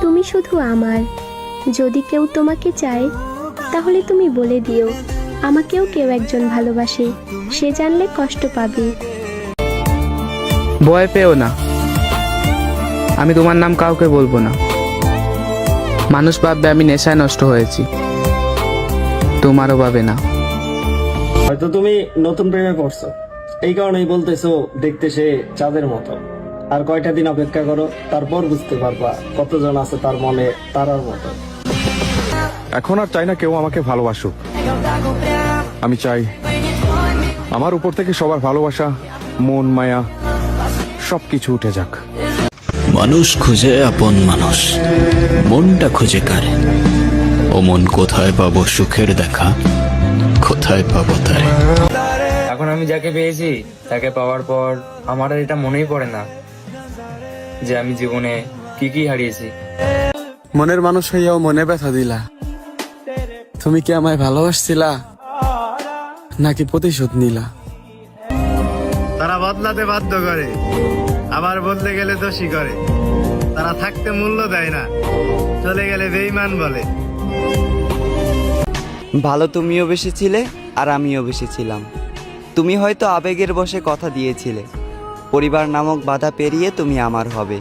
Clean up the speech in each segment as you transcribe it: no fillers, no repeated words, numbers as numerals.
তুমি শুধু আমার। যদি কেউ তোমাকে চায় তাহলে তুমি বলে দিও আমাকেও কেউ একজন ভালোবাসে, সে জানলে কষ্ট পাবে। ভয় পেও না, আমি তোমার নাম কাউকে বলবো না। মানুষ ভাববে আমি নেশায় নষ্ট হয়েছি, তোমারও ভাবে না। হয়তো তুমি নতুন প্রেমে পড়ছো, এই কারণেই বলতেছো দেখতে সে চাঁদের মতো। আর কয়টা দিন অপেক্ষা করো, তারপর বুঝতে পারবা কতজন আছে তার মনে তারার মতো। এখন আর চাই না কেউ আমাকে ভালোবাসুক। আমি চাই আমার উপর থেকে সবার ভালোবাসা, মন মায়া সবকিছু উঠে যাক। মানুষ খুঁজে আপন মানুষ, মনটা খুঁজে কারে। ও মন কোথায় পাবো সুখের দেখা, কোথায় পাবো তারে। এখন আমি যাকে পেয়েছি তাকে পাওয়ার পর আমার আর এটা মনেই পড়ে না যে আমি জীবনে কি কি হারিয়েছি। মনের মানুষ হইয়াও মনে ব্যথা দিলা। তুমি কি আমায় ভালোবাসছিলা নাকি প্রতিশোধ নিলা? তারা বদলাতে বাধ্য করে, আবার বদলে গেলে দোষী করে। তারা থাকতে মূল্য দেয় না, চলে গেলে বেঈমান বলে। ভালো তুমিও বেসেছিলে আর আমিও বেসেছিলাম। তুমি হয়তো আবেগের বশে কথা দিয়েছিলে, পরিবার নামক বাধা পেরিয়ে তুমি আমার হবে।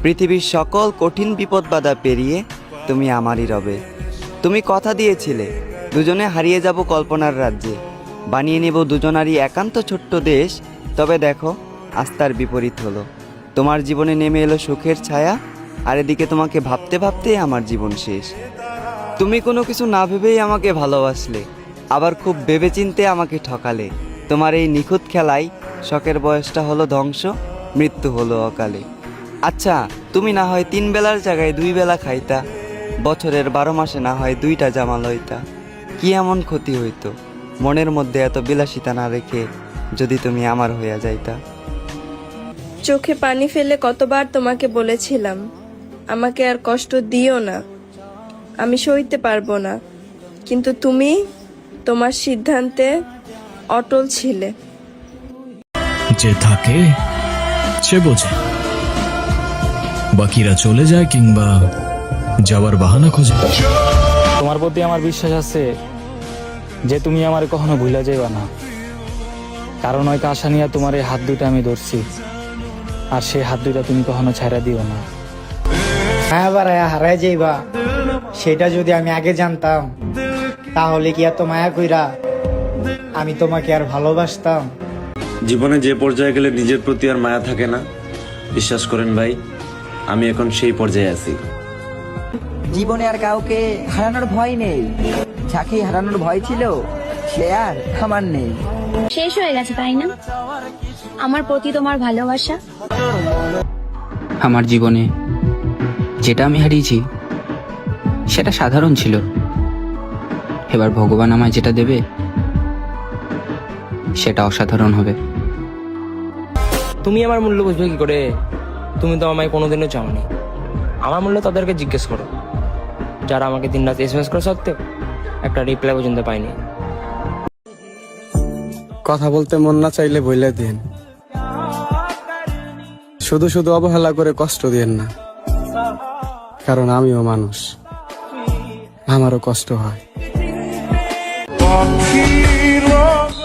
পৃথিবীর সকল কঠিন বিপদ বাধা পেরিয়ে তুমি আমারই রবে। তুমি কথা দিয়েছিলে দুজনে হারিয়ে যাব কল্পনার রাজ্যে, বানিয়ে নেব দুজনারই একান্ত ছোট্ট দেশ। তবে দেখো আজ তার বিপরীত হলো। তোমার জীবনে নেমে এলো সুখের ছায়া, আর এদিকে তোমাকে ভাবতে ভাবতে আমার জীবন শেষ। তুমি কোনো কিছু না ভেবেই আমাকে ভালোবাসলে, আবার খুব ভেবেচিন্তে আমাকে ঠকালে। তোমার এই নিখুঁত খেলায় শখের বয়সটা হলো ধ্বংস, মৃত্যু হলো অকালে। আচ্ছা তুমি না হয় 3 বেলার জায়গায় 2 বেলা খাইতা, বছরের 12 মাসে না হয় 2টা জামা লইতা। কি এমন ক্ষতি হইতো মনের মধ্যে এত বিলাসিতা না রেখে যদি তুমি আমার হইয়া যাইতা? চোখে পানি ফেলে কতবার তোমাকে বলেছিলাম আমাকে আর কষ্ট দিও না, আমি সইতে পারবো না। কিন্তু তুমি তোমার সিদ্ধান্তে অটল ছিলে। যে থাকে সে বোঝে, বাকিরা চলে যায় কিংবা যাওয়ার বাহানা খোঁজে। তোমার প্রতি আমার বিশ্বাস আছে যে তুমি আমার কখনো ভুলে যাইবা না, কারণ হয়তো আশা নিয়ে তোমার এই হাত দুইটা আমি ধরছি, আর সেই হাত দুইটা তুমি কখনো ছাড়া দিও না। হ্যাঁ হারাই যাইবা, সেটা যদি আমি আগে জানতাম তাহলে কি এত মায়া কইরা আমি তোমাকে আর ভালোবাসতাম? জীবনে যে পর্যায়ে গেলে নিজের প্রতি আর মায়া থাকে না, বিশ্বাস করেন ভাই আমি এখন সেই পর্যায়ে আছি। জীবনে আর কাউকে হারানোর ভয় নেই, যাকে হারানোর ভয় ছিল সে আর আমার নেই। শেষ হয়ে গেছে তাই না আমার প্রতি তোমার ভালোবাসা? আমার জীবনে যেটা আমি হারিয়েছি সেটা সাধারণ ছিল, এবার ভগবান আমায় যেটা দেবে সেটা অসাধারণ হবে। তুমি আমার মূল্য বুঝবে কি করে? তুমি তো আমায় কোনোদিনও চাওনি। আমার মূল্য তাদেরকে জিজ্ঞেস করো যারা আমাকে দিনরাত এসএমএস করে সত্ত্বেও একটা রিপ্লাই পর্যন্ত পাইনি। কথা বলতে মন না চাইলে বইলে দেন, শুধু শুধু অবহেলা করে কষ্ট দেন না, কারণ আমিও মানুষ, আমারও কষ্ট হয়।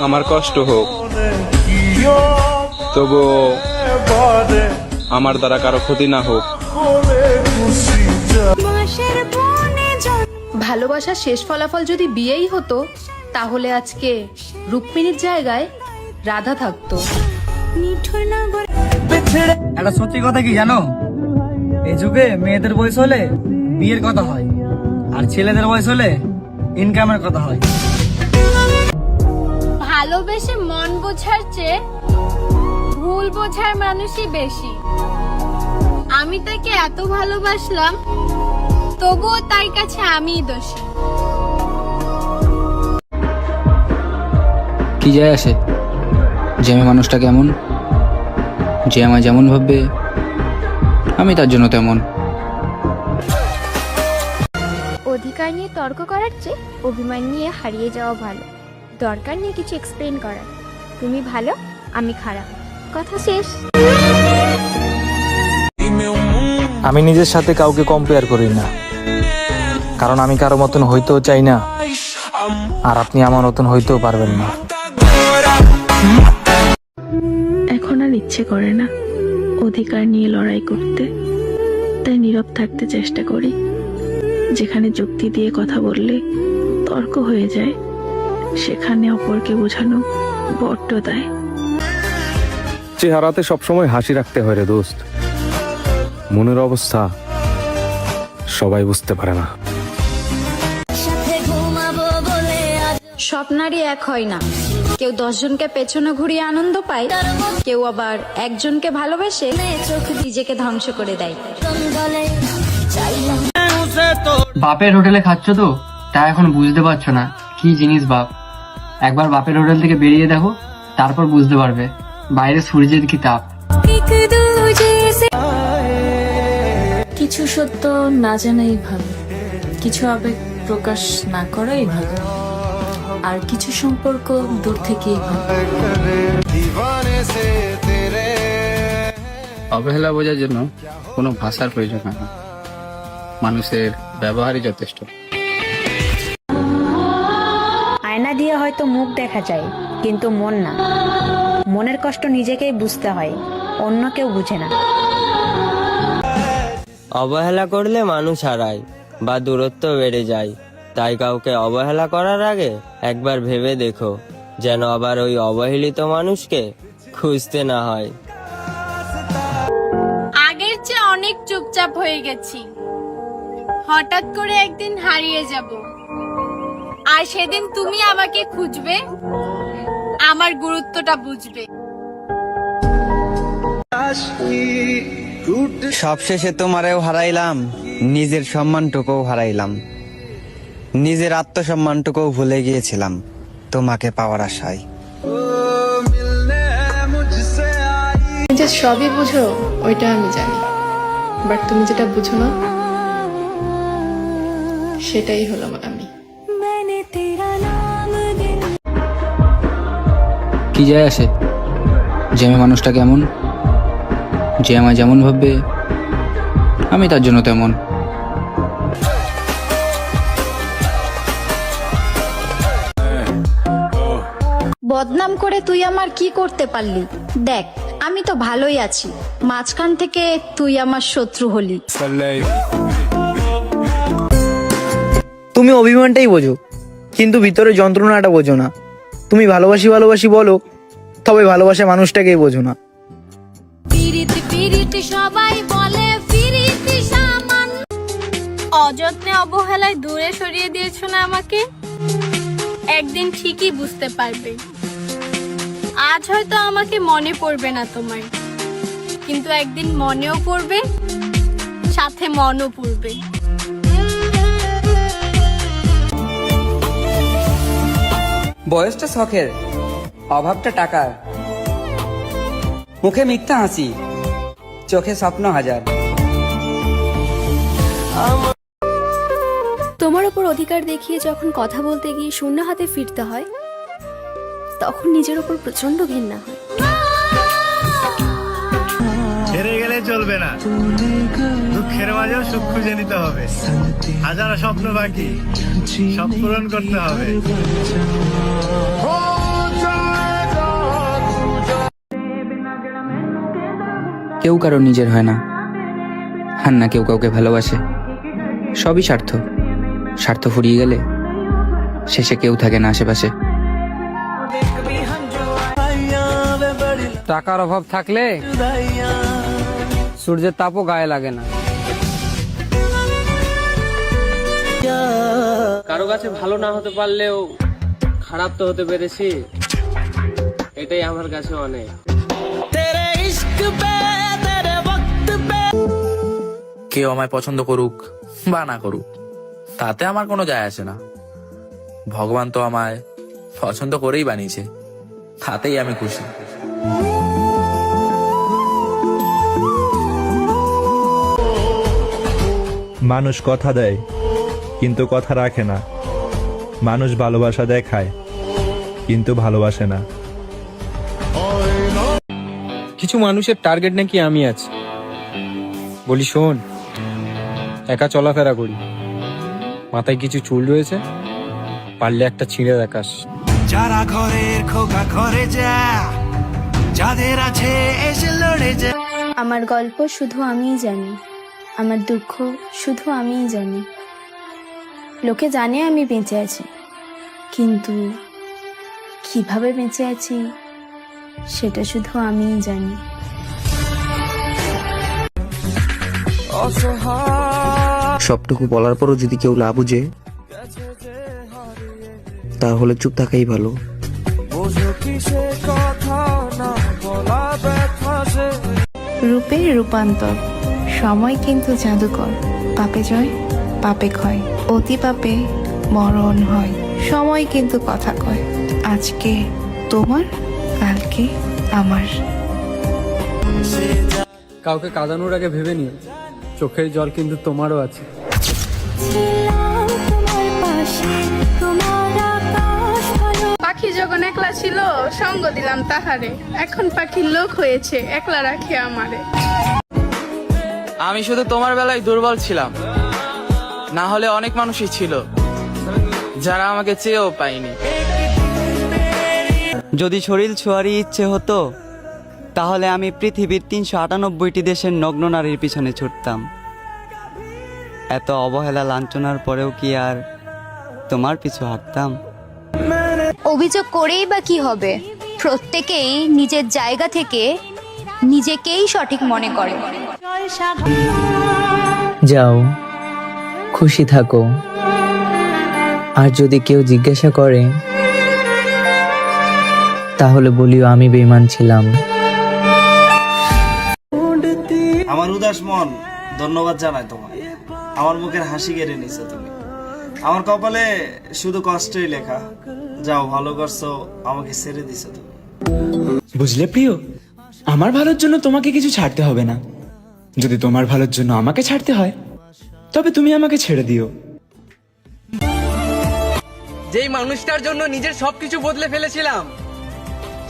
আমার কষ্ট হোক, তবু আমার দ্বারা কারো ক্ষতি না হোক। ভালোবাসার শেষ ফলাফল যদি বিয়েই হতো তাহলে আজকে রুক্মিণীর জায়গায় রাধা থাকতো। একটা সত্যি কথা কি জানো, এই যুগে মেয়েদের বয়স হলে বিয়ের কথা হয়, আর ছেলেদের বয়স হলে ইনকামের কথা হয়। ভালোবেসে মন বোঝার চেয়ে ভুল বোঝার মানুষই বেশি। আমি তাকে এত ভালোবাসলাম, তবুও তার কাছে আমিই দোষী। কি যায় আসে যে আমি মানুষটা কেমন? যে আমায় যেমন ভাববে আমি তার জন্য তেমন। অধিকার নিয়ে তর্ক করার চেয়ে অভিমান নিয়ে হারিয়ে যাওয়া ভালো। দরকার নেই কিছু এক্সপ্লেন করার। তুমি ভালো, আমি খারাপ, কথা শেষ। আমি নিজের সাথে কাউকে কম্পেয়ার করি না, কারণ আমি কারো মতন হইতেও চাই না, আর আপনি আমার মতন হইতেও পারবেন না। এখন আর ইচ্ছে করে না অধিকার নিয়ে লড়াই করতে, তাই নীরব থাকতে চেষ্টা করি। যেখানে যুক্তি দিয়ে কথা বললে তর্ক হয়ে যায়, সেখানে অপরকে বোঝানো বড্ড দায়। চেহারাতে সবসময় হাসি রাখতে হয় রে দোস্ত, মনের অবস্থা সবাই বুঝতে পারে না। সব নারী এক হয় না, কেউ 10 জনকে পেছনে ঘুরিয়ে আনন্দ পায়, কেউ আবার একজনকে ভালোবেসে নিজেকে ধ্বংস করে দেয়। বাপের হোটেলে খাচ্ছ তো, তা এখন বুঝতে পারছো না কি জিনিস বাপ। একবার বাপের হোটেল থেকে বেরিয়ে দেখো, তারপর বুঝতে পারবে বাইরে সূর্যের কি তাপ। কিছু সত্য না জানাই ভালো, কিছু আবেগ প্রকাশ না করাই ভালো, আর কিছু সম্পর্ক দূর থেকেই ভালো। অবহেলা বোঝার জন্য কোনো ভাষার প্রয়োজন হয় না, মানুষের ব্যবহারই যথেষ্ট। আয়না দিয়ে হয়তো মুখ দেখা যায়, কিন্তু মন না। মনের কষ্ট নিজেকেই বুঝতে হয়, অন্য কেউ বুঝে না। অবহেলা করলে মানুষ হারায় বা দূরত্ব বেড়ে যায়, তাই কাউকে অবহেলা করার আগে একবার ভেবে দেখো, যেন আবার ওই অবহেলিত মানুষকে খুঁজতে না হয়। আগের চেয়ে অনেক চুপচাপ হয়ে গেছি, হঠাৎ করে একদিন হারিয়ে যাব, আর সেদিন তুমি আমাকে খুঁজবে, আমার গুরুত্বটা বুঝবে। সবশেষে তোমারেও হারাইলাম, নিজের সম্মানটুকুও হারাইলাম, নিজের আত্মসম্মানটুকুও ভুলে গিয়েছিলাম তোমাকে পাওয়ার আশায়। যে সবই বুঝো ওইটা আমি জানি, বাট তুমি যেটা বুঝো না সেটাই হলো আমি। কি যায় আসে যে আমি মানুষটা কেমন, যে আমায় যেমন ভাববে আমি তার জন্য তেমন। বদনাম করে তুই আমার কি করতে পারলি? দেখ আমি তো ভালোই আছি, মাঝখান থেকে তুই আমার শত্রু হলি। তুমি অভিমানটাই বোঝো, কিন্তু ভিতরে যন্ত্রণাটা বোঝো না। তুমি ভালোবাসি ভালোবাসি বলো, তবে ভালোবাসা মানুষটাকেই বোঝো না। পিরিতি পিরিতি সবাই বলে পিরিতি সামান। অযত্নে অবহেলায় দূরে সরিয়ে দিয়েছো না আমাকে, একদিন ঠিকই বুঝতে পারবে। আজ হয়তো আমাকে মনে পড়বে না তোমার, কিন্তু একদিন মনেও পড়বে, সাথে মনও পড়বে। বয়সটা শখের, অভাবটা টাকার, মুখে মিথ্যা হাসি, চোখে স্বপ্ন হাজার। তোমার উপর অধিকার দেখিয়ে যখন কথা বলতে গিয়ে শূন্য হাতে ফিরতে হয়, তখন নিজের উপর প্রচন্ড ঘৃণা হয়। হেরে গেলে চলবে না, দুঃখের মাঝেও সুখ খুঁজে নিতে হবে। হাজারো স্বপ্ন বাকি, সব পূরণ করতে হবে। কেউ কারো নিজের হয় না, আর না কেউ কাউকে ভালোবাসে। সবই স্বার্থ, স্বার্থ ফুরিয়ে গেলে শেষে কেউ থাকে না আশেপাশে। টাকার অভাব থাকলে সূর্যের তাপও গায়ে লাগে না। কারো কাছে ভালো না হতে পারলেও খারাপ তো হতে পেরেছি, এটাই আমার কাছে অনেক। কেউ আমায় পছন্দ করুক বা না করুক, তাতে আমার কোনো যায় আসে না। ভগবান তো আমায় পছন্দ করেই বানিয়েছে, তাতেই আমি খুশি। মানুষ কথা দেয় কিন্তু কথা রাখে না, মানুষ ভালোবাসা দেখায় কিন্তু ভালোবাসে না। কিছু মানুষের টার্গেট নাকি আমি আছি, বলি শোন, একা চলাফেরা করি, মাথায় কিছু চুল রয়েছে, পারলে একটা ছিঁড়ে দেখাস। যারা ঘরের খোকা ঘরে যা, যাদের আছে এসে লড়ে যা। আমার গল্প শুধু আমিই জানি, আমার দুঃখ শুধু আমিই জানি। লোকে জানে আমি বেঁচে আছি, কিন্তু কিভাবে বেঁচে আছি সেটা শুধু আমিই জানি। সবটুকু বলার পরও যদি কেউ না বুঝে, তাহলে চুপ থাকাই ভালো। রূপের রূপান্তর, সময় কিন্তু জাদুকর। পাপে জয়, পাপে ক্ষয়, অতি পাপে মরণ হয়। সময় কিন্তু কথা কয়, আজকে তোমার, কালকে আমার। কাউকে কাঁদানোর আগে ভেবে নিও, চোখের জল কিন্তু তোমারও আছে। পাখি যখন একলা ছিল সঙ্গ দিলাম তাহারে, এখন পাখির লোক হয়েছে একলা রাখে আমারে। আমি শুধু তোমার বেলায় দুর্বল ছিলাম, না হলে অনেক মানুষই ছিল যারা আমাকে চেয়েও পায়নি। যদি শরীর ছোঁয়ারই ইচ্ছে হতো, তাহলে আমি পৃথিবীর 398টি দেশের নগ্ন নারীর পিছনে ছুটতাম। এত অবহেলা লাঞ্ছনার পরেও কি আর তোমার পিছু হাঁটতাম? অভিযোগ করেই বা কি হবে? প্রত্যেকেই নিজের জায়গা থেকে নিজেকেই সঠিক মনে করে। যাও, খুশি থাকো। আর যদি কেউ জিজ্ঞাসা করে, তাহলে বলিও আমি বেঈমান ছিলাম। আমার উদাস মন ধন্যবাদ জানাই তোমায়। আমার মুখের হাসি কেড়ে নিছো তুমি। আমার কপালে শুধু কষ্টই লেখা। যাও, ভালো করছো, আমাকে ছেড়ে দিছো তুমি। বুঝলে প্রিয়, আমার ভালোর জন্য তোমাকে কিছু ছাড়তে হবে না। যদি তোমার ভালোর জন্য আমাকে ছাড়তে হয়, তবে তুমি আমাকে ছেড়ে দিও। যেই মানুষটার জন্য নিজের সবকিছু বদলে ফেলেছিলাম,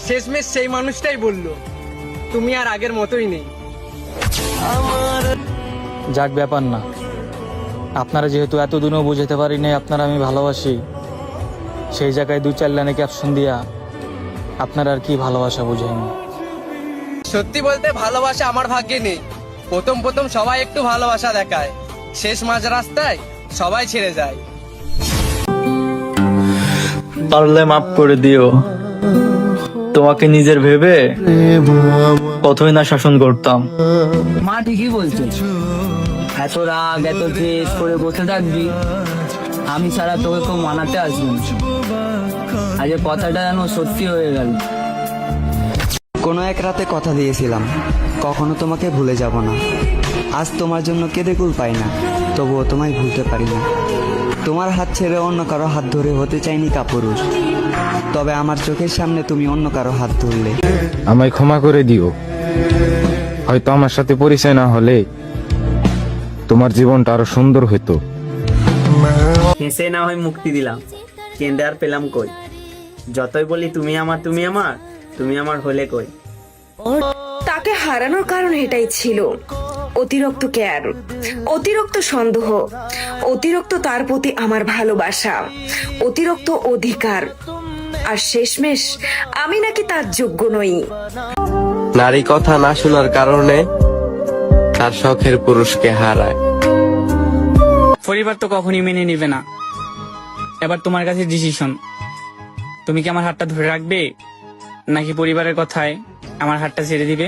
শেষমেশ সেই মানুষটাই বলল তুমি আর আগের মতোই নেই। যাক, ব্যাপার না। আপনারা যেহেতু এতদিনও বুঝতে পারি নাই আপনারা আমি ভালোবাসি, সেই জায়গায় 2-4 লাইনে ক্যাপশন দিয়া আপনারা আর কি ভালোবাসা বুঝেনি। সত্যি বলতে ভালোবাসা আমার ভাগ্যে নেই। প্রথম প্রথম সবাই একটু ভালোবাসা দেখায়, শেষ মাঝ রাস্তায় সবাই ছেড়ে যায়। পারলে মাফ করে দিও, তোমাকে নিজের ভেবে কতই না শাসন করতাম। মা ঠিকই বলছে, এত রাগ এত জেদ করে বসে থাকবি, আমি ছাড়া তোকে কেউ মানাতে আসবো না। আজ কথাটা যেন সত্যি হয়ে গেল। কোনো এক রাতে কথা দিয়েছিলাম, কখনো তোমাকে ভুলে যাব না। আজ তোমার জন্য কেঁদে কুল পাই না, তবুও তোমায় ভুলতে পারি না। তোমার হাত ছেড়ে অন্য কারো হাত ধরে হতে চাইনি কাপুরুষ, তবে আমার চোখের সামনে তুমি অন্য কারো হাত ধরলে। আমায় ক্ষমা করে দিও। হয়তো আমার সাথে পরিচয় না হলে তোমার জীবনটা আরো সুন্দর হতো। হেসে না হয় মুক্তি দিলাম, কেঁদে আর পেলাম কই। যতই বলি তুমি আমার, তুমি আমার, তুমি আমার হলে কই। তাকে হারানোর কারণ এটাই ছিল, অতিরিক্ত কেয়ার, অতিরিক্ত সন্দেহ, অতিরিক্ত তার প্রতি আমার ভালোবাসা, অতিরিক্ত অধিকার, আর শেষমেশ আমি নাকি তার যোগ্য নই। নারী কথা না শোনার কারণে তার শখের পুরুষকে হারায়। পরিবার তো কখনই মেনে নিবে না। এবার তোমার কাছে ডিসিশন, তুমি কি আমার হাতটা ধরে রাখবে, নাকি পরিবারের কথায় আমার হাতটা ছেড়ে দিবে?